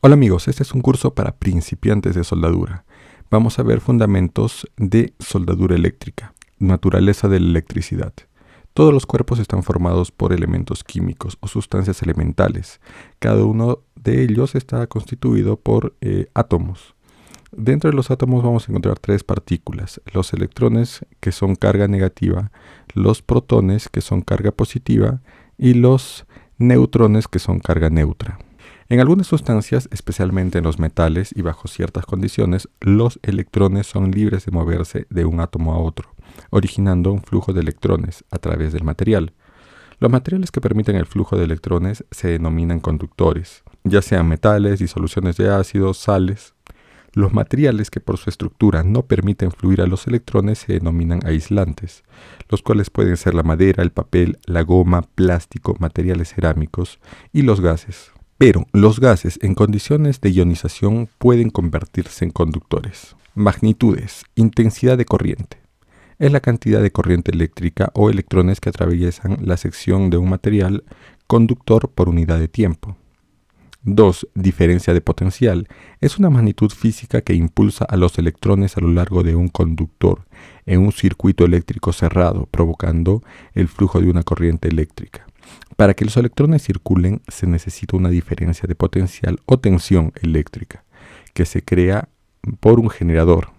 Hola amigos, este es un curso para principiantes de soldadura. Vamos a ver fundamentos de soldadura eléctrica, naturaleza de la electricidad. Todos los cuerpos están formados por elementos químicos o sustancias elementales. Cada uno de ellos está constituido por átomos. Dentro de los átomos vamos a encontrar tres partículas: los electrones, que son carga negativa, los protones, que son carga positiva, y los neutrones, que son carga neutra. En algunas sustancias, especialmente en los metales y bajo ciertas condiciones, los electrones son libres de moverse de un átomo a otro, originando un flujo de electrones a través del material. Los materiales que permiten el flujo de electrones se denominan conductores, ya sean metales, disoluciones de ácidos, sales. Los materiales que por su estructura no permiten fluir a los electrones se denominan aislantes, los cuales pueden ser la madera, el papel, la goma, plástico, materiales cerámicos y los gases. Pero los gases en condiciones de ionización pueden convertirse en conductores. Magnitudes, intensidad de corriente. Es la cantidad de corriente eléctrica o electrones que atraviesan la sección de un material conductor por unidad de tiempo. 2. Diferencia de potencial. Es una magnitud física que impulsa a los electrones a lo largo de un conductor en un circuito eléctrico cerrado, provocando el flujo de una corriente eléctrica. Para que los electrones circulen se necesita una diferencia de potencial o tensión eléctrica, que se crea por un generador.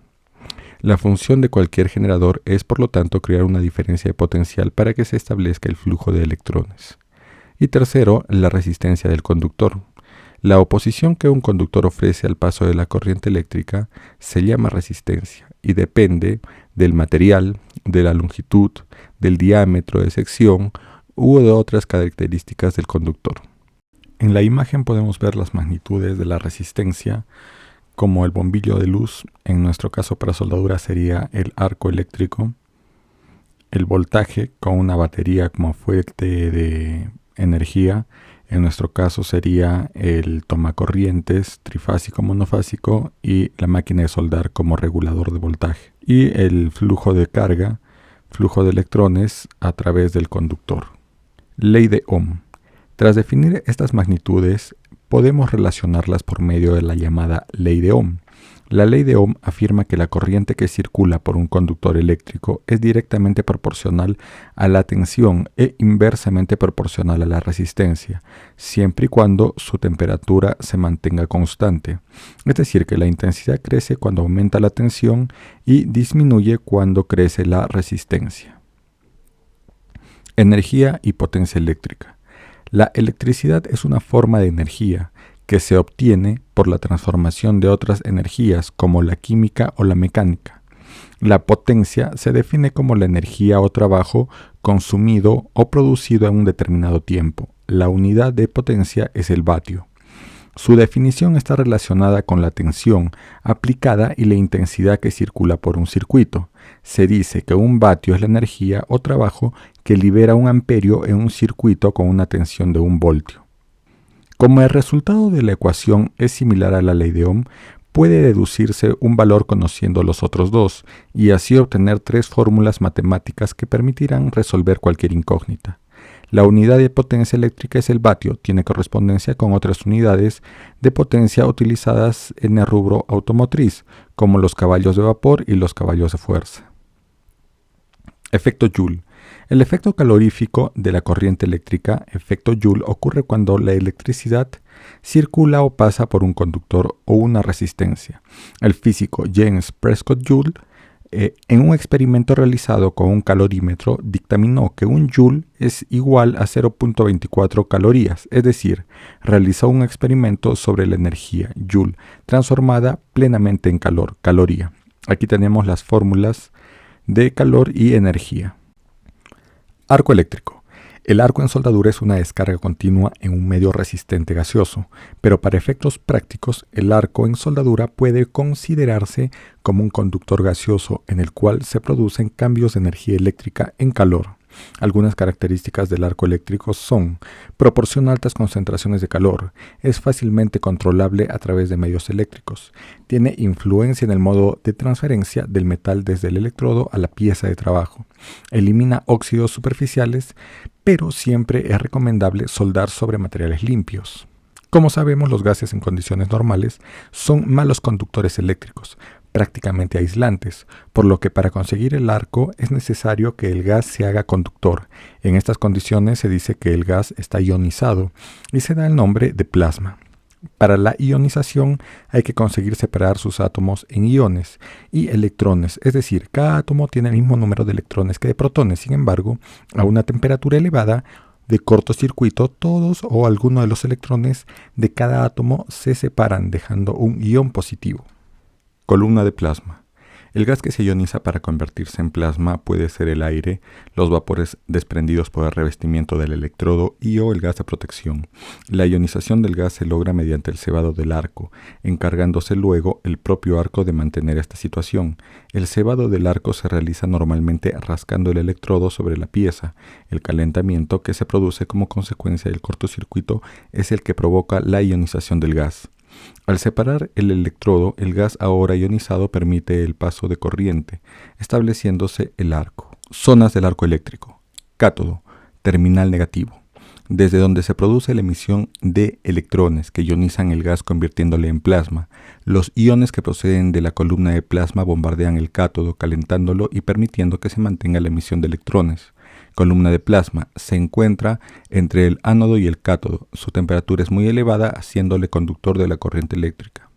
La función de cualquier generador es, por lo tanto, crear una diferencia de potencial para que se establezca el flujo de electrones. Y tercero, la resistencia del conductor. La oposición que un conductor ofrece al paso de la corriente eléctrica se llama resistencia y depende del material, de la longitud, del diámetro de sección u de otras características del conductor. En la imagen podemos ver las magnitudes de la resistencia, como el bombillo de luz. En nuestro caso para soldadura sería el arco eléctrico, el voltaje con una batería como fuente de energía. En nuestro caso sería el tomacorrientes trifásico monofásico y la máquina de soldar como regulador de voltaje. Y el flujo de carga, flujo de electrones a través del conductor. Ley de Ohm. Tras definir estas magnitudes, podemos relacionarlas por medio de la llamada ley de Ohm. La ley de Ohm afirma que la corriente que circula por un conductor eléctrico es directamente proporcional a la tensión e inversamente proporcional a la resistencia, siempre y cuando su temperatura se mantenga constante. Es decir, que la intensidad crece cuando aumenta la tensión y disminuye cuando crece la resistencia. Energía y potencia eléctrica. La electricidad es una forma de energía que se obtiene por la transformación de otras energías como la química o la mecánica. La potencia se define como la energía o trabajo consumido o producido en un determinado tiempo. La unidad de potencia es el vatio. Su definición está relacionada con la tensión aplicada y la intensidad que circula por un circuito. Se dice que un vatio es la energía o trabajo que libera un amperio en un circuito con una tensión de 1 voltio. Como el resultado de la ecuación es similar a la ley de Ohm, puede deducirse un valor conociendo los otros dos y así obtener 3 fórmulas matemáticas que permitirán resolver cualquier incógnita. La unidad de potencia eléctrica es el vatio, tiene correspondencia con otras unidades de potencia utilizadas en el rubro automotriz, como los caballos de vapor y los caballos de fuerza. Efecto Joule. El efecto calorífico de la corriente eléctrica, efecto Joule, ocurre cuando la electricidad circula o pasa por un conductor o una resistencia. El físico James Prescott Joule, en un experimento realizado con un calorímetro, dictaminó que un joule es igual a 0.24 calorías, es decir, realizó un experimento sobre la energía joule transformada plenamente en calor, caloría. Aquí tenemos las fórmulas de calor y energía. Arco eléctrico. El arco en soldadura es una descarga continua en un medio resistente gaseoso, pero para efectos prácticos, el arco en soldadura puede considerarse como un conductor gaseoso en el cual se producen cambios de energía eléctrica en calor. Algunas características del arco eléctrico son: proporciona altas concentraciones de calor, es fácilmente controlable a través de medios eléctricos, tiene influencia en el modo de transferencia del metal desde el electrodo a la pieza de trabajo, elimina óxidos superficiales, pero siempre es recomendable soldar sobre materiales limpios. Como sabemos, los gases en condiciones normales son malos conductores eléctricos, prácticamente aislantes, por lo que para conseguir el arco es necesario que el gas se haga conductor. En estas condiciones se dice que el gas está ionizado y se da el nombre de plasma. Para la ionización hay que conseguir separar sus átomos en iones y electrones, es decir, cada átomo tiene el mismo número de electrones que de protones. Sin embargo, a una temperatura elevada de cortocircuito, todos o alguno de los electrones de cada átomo se separan, dejando un ion positivo. Columna de plasma. El gas que se ioniza para convertirse en plasma puede ser el aire, los vapores desprendidos por el revestimiento del electrodo y o el gas de protección. La ionización del gas se logra mediante el cebado del arco, encargándose luego el propio arco de mantener esta situación. El cebado del arco se realiza normalmente rascando el electrodo sobre la pieza. El calentamiento que se produce como consecuencia del cortocircuito es el que provoca la ionización del gas. Al separar el electrodo, el gas ahora ionizado permite el paso de corriente, estableciéndose el arco. Zonas del arco eléctrico. Cátodo, terminal negativo, desde donde se produce la emisión de electrones que ionizan el gas convirtiéndole en plasma. Los iones que proceden de la columna de plasma bombardean el cátodo, calentándolo y permitiendo que se mantenga la emisión de electrones. Columna de plasma se encuentra entre el ánodo y el cátodo. Su temperatura es muy elevada, haciéndole conductor de la corriente eléctrica.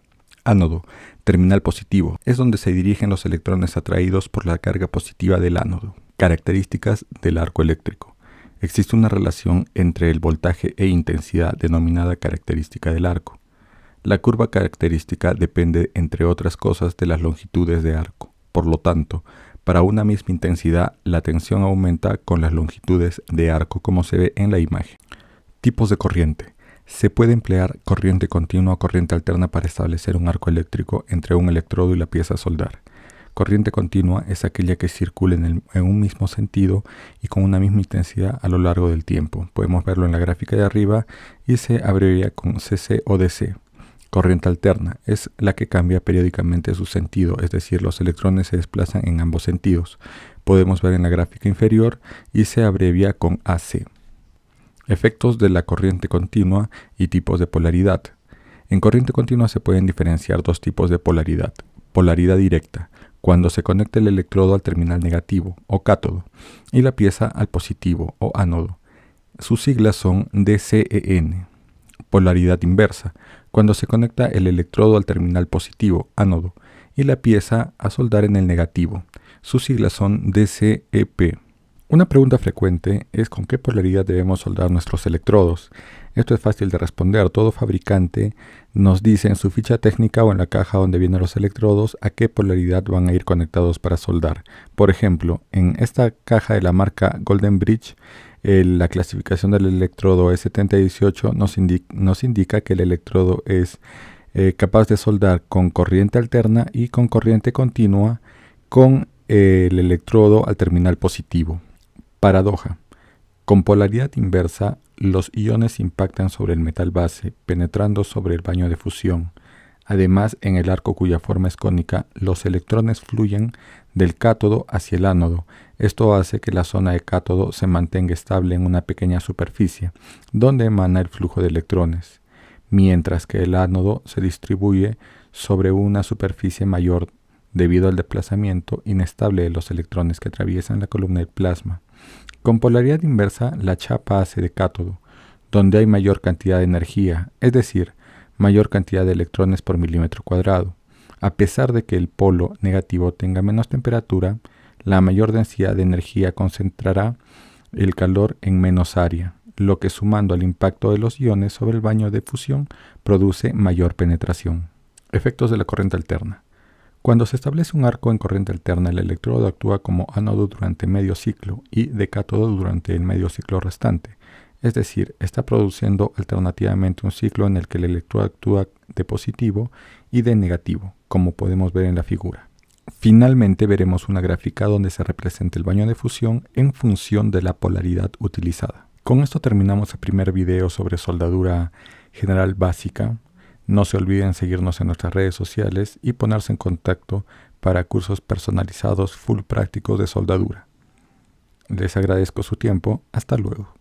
Ánodo, terminal positivo, es donde se dirigen los electrones atraídos por la carga positiva del ánodo. Características del arco eléctrico. Existe una relación entre el voltaje e intensidad denominada característica del arco. La curva característica depende, entre otras cosas, de las longitudes de arco. Por lo tanto, para una misma intensidad, la tensión aumenta con las longitudes de arco, como se ve en la imagen. Tipos de corriente. Se puede emplear corriente continua o corriente alterna para establecer un arco eléctrico entre un electrodo y la pieza a soldar. Corriente continua es aquella que circula en un mismo sentido y con una misma intensidad a lo largo del tiempo. Podemos verlo en la gráfica de arriba y se abrevia con CC o DC. Corriente alterna es la que cambia periódicamente su sentido, es decir, los electrones se desplazan en ambos sentidos. Podemos ver en la gráfica inferior y se abrevia con AC. Efectos de la corriente continua y tipos de polaridad. En corriente continua se pueden diferenciar dos tipos de polaridad. Polaridad directa, cuando se conecta el electrodo al terminal negativo o cátodo y la pieza al positivo o ánodo. Sus siglas son DCEN. Polaridad inversa, cuando se conecta el electrodo al terminal positivo, ánodo, y la pieza a soldar en el negativo. Sus siglas son DCEP. Una pregunta frecuente es con qué polaridad debemos soldar nuestros electrodos. Esto es fácil de responder. Todo fabricante nos dice en su ficha técnica o en la caja donde vienen los electrodos a qué polaridad van a ir conectados para soldar. Por ejemplo, en esta caja de la marca Golden Bridge, la clasificación del electrodo E7018 nos indica que el electrodo es capaz de soldar con corriente alterna y con corriente continua con el electrodo al terminal positivo. Paradoja. Con polaridad inversa, los iones impactan sobre el metal base, penetrando sobre el baño de fusión. Además, en el arco cuya forma es cónica, los electrones fluyen del cátodo hacia el ánodo. Esto hace que la zona de cátodo se mantenga estable en una pequeña superficie, donde emana el flujo de electrones, mientras que el ánodo se distribuye sobre una superficie mayor debido al desplazamiento inestable de los electrones que atraviesan la columna del plasma. Con polaridad inversa, la chapa hace de cátodo, donde hay mayor cantidad de energía, es decir, mayor cantidad de electrones por milímetro cuadrado. A pesar de que el polo negativo tenga menos temperatura, la mayor densidad de energía concentrará el calor en menos área, lo que sumando al impacto de los iones sobre el baño de fusión produce mayor penetración. Efectos de la corriente alterna. Cuando se establece un arco en corriente alterna, el electrodo actúa como ánodo durante medio ciclo y de cátodo durante el medio ciclo restante. Es decir, está produciendo alternativamente un ciclo en el que el electrodo actúa de positivo y de negativo, como podemos ver en la figura. Finalmente veremos una gráfica donde se representa el baño de fusión en función de la polaridad utilizada. Con esto terminamos el primer video sobre soldadura general básica. No se olviden seguirnos en nuestras redes sociales y ponerse en contacto para cursos personalizados full prácticos de soldadura. Les agradezco su tiempo. Hasta luego.